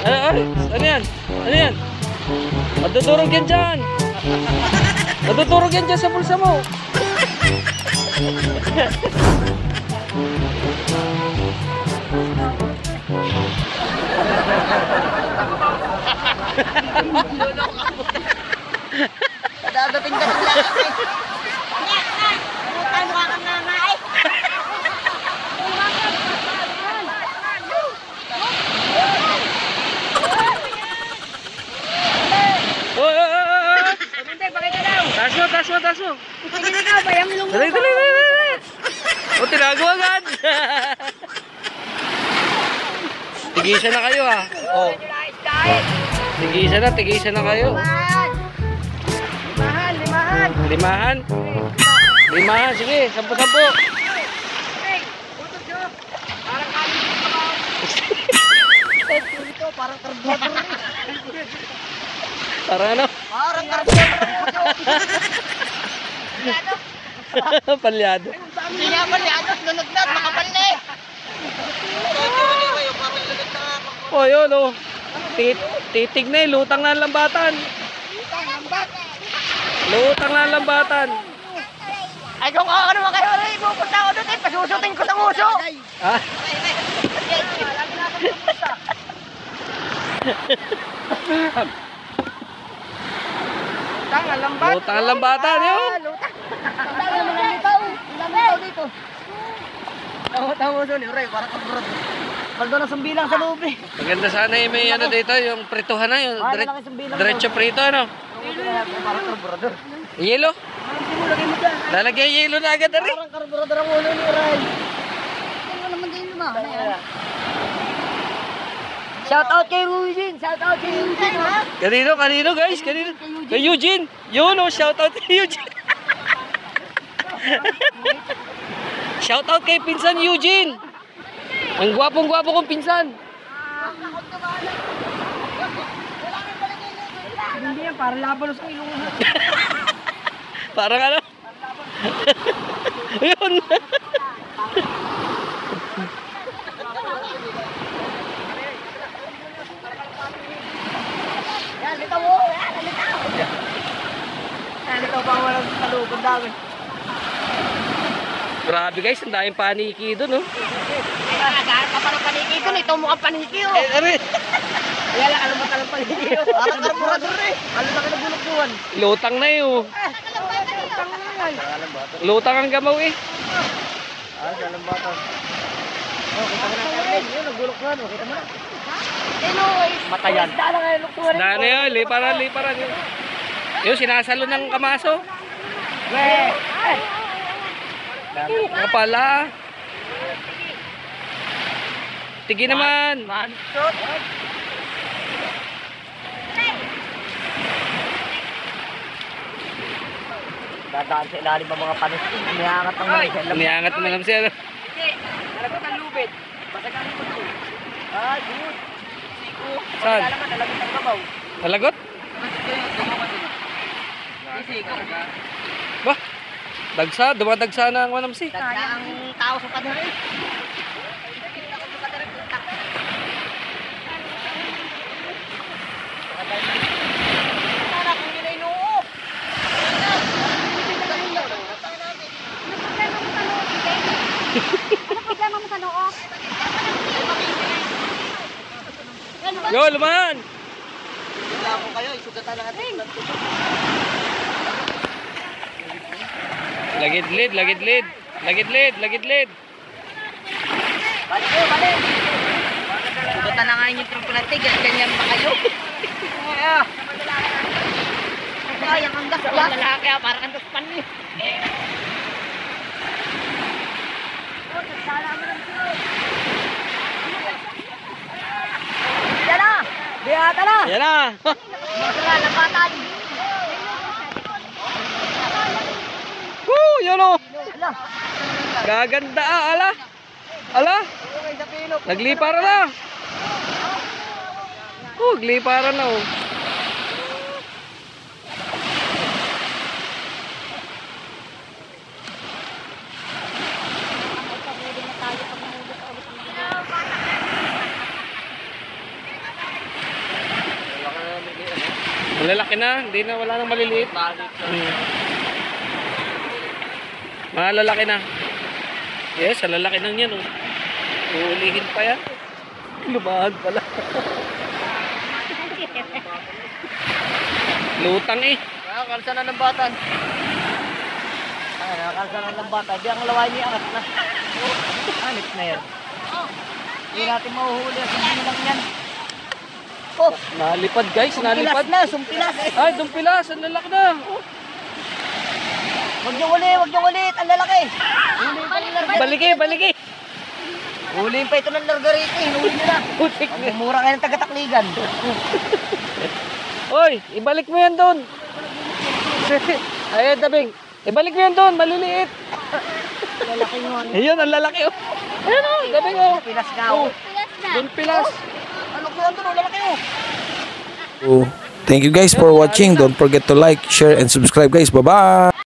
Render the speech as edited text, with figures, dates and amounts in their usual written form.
Ano yan? Ano yan? Madudurog yan dyan. Madudurog yan dyan sa bulsa mo. Dadating ka ng lakas eh. Puta, mukha kang nanay. Oy! Hindi, pakita daw. Taas mo. Sige na ka, bayang ilong mo. Dali. O, tinago agad. Tigisan na kayo ah. O, tigisan na kayo. Limahan. Limahan, sige, 10. Hey, utos nyo. Parang kanin yung kabaw. Ito, parang karburador. Parang ano? Parang karburador. Palyado. Hindi nga palyado, lunod-nod, makapal na eh. O, yun o. Titig na eh, lutang na ang lambatan. Lutang na ang lambatan. Ay, kung ako naman kayo, pupunta ako doon eh, pasusutin ko ng uso. Ha? Lutang ang lambat. Lutang ang lambatan yun. Lutang. Lutang naman ang litaw. Lutaw dito. Tama doon eh, Ray, parang kabrod. Kaldo na sumbilang sa loob eh. Maganda sana yung may ano dito, yung prituhan na yun. Diretso prito ano. Parang karburador. Yelo? Lagay mo dyan. Lalagyan yelo na agad rin. Parang karburador ang ulo ni Ray. Ano naman din luma? Shout out kay Eugene. Shout out kay Eugene ha. Kanino guys? Kanino? Kay Eugene. Yun o, shout out kay Eugene. Shout out kay pinsan Eugene. Ang gwapong-gwapo kong pinsan. Hindi yan, parang laban sa ilong. Parang ano? Yun. Yan, litaw mo. Yan, litaw. Yan, litaw pa ang walang talugan dami. Grabe guys, ang daming paniki doon, no? Nagaharap ka pa ng paniki ko. Ito mukhang paniki oh. Ano? Kaya lang, alam mo talang paniki oh. Parang karburador eh. Alam na ka nagulog-duwan. Lutang na yun. Lutang ang gamaw eh. Dalang bata. Oh, kita mo na Carmen. Yun, nagulog-duwan. Kita mo na. Matayan. Dalang nga yung luktuwan. Daan na yun, liparan yun. Yun, sinasalo ng kamaso. Weh! Nga pala. Tigi naman. Mansot. Dadaan sa ilalim ng mga panis. Iniangat ang mga isa. Niangat mo lang siya. Nalagot ang lubid. Basag ang lubid ko. Ah, good. Siko. Saan? Wala naman, nalagot ang kabaw. Nalagot? Siko. Bah, dumadagsa na ang manamsi. Dagsa ang tao sa pader eh. Para kung hindi na inuop. Problema mo sa noo? Yo, lumahan! Wala ko kayo, isugatan natin. Lagid-lid. Balik kayo, balik. Sugatan na nga yung tripulatig. Ganyan pa kayo. Ay, ang anggas. Ang lalaki parang andas pan eh. Yan na! Biyata na! Yan na! Masara, lapatan! Woo! Yun o! Ala! Gaganda ala! Nagliparan na! Nagliparan na oh! Malalaki na, hindi na, wala nang maliliit. Malalaki na. Yes, lalaki nang yan, oh. Uulihin pa yan. Lumahan pala. Lutang eh. Nakakalsa na ng batan. Ay, nakakalsa na ng batan. Di ang laway niya, angat na. Anit na yan. Hindi natin mahuhuli. Hindi lang yan. Oh, Nalipad guys, nalipad. Sumpilas. Ay, dumpilas, ang lalaki na. Huwag niyo ulit. Ang lalaki. Baligi, baligi. Huliin pa ito ng largarito. Hinuli nyo na. Putik na. Mura kayo ng taga-Takligan. Oy, ibalik mo yan doon. Ayun, Dabing. Ibalik mo yan doon, maliliit. Lalaki nyo. Ayun, ang lalaki oh. Ayun oh, Dabing oh. Pilas nga. Oh, dumpilas. Ano ko yan doon? Lalaki oh. Thank you guys for watching. Don't forget to like, share, and subscribe guys. Bye-bye.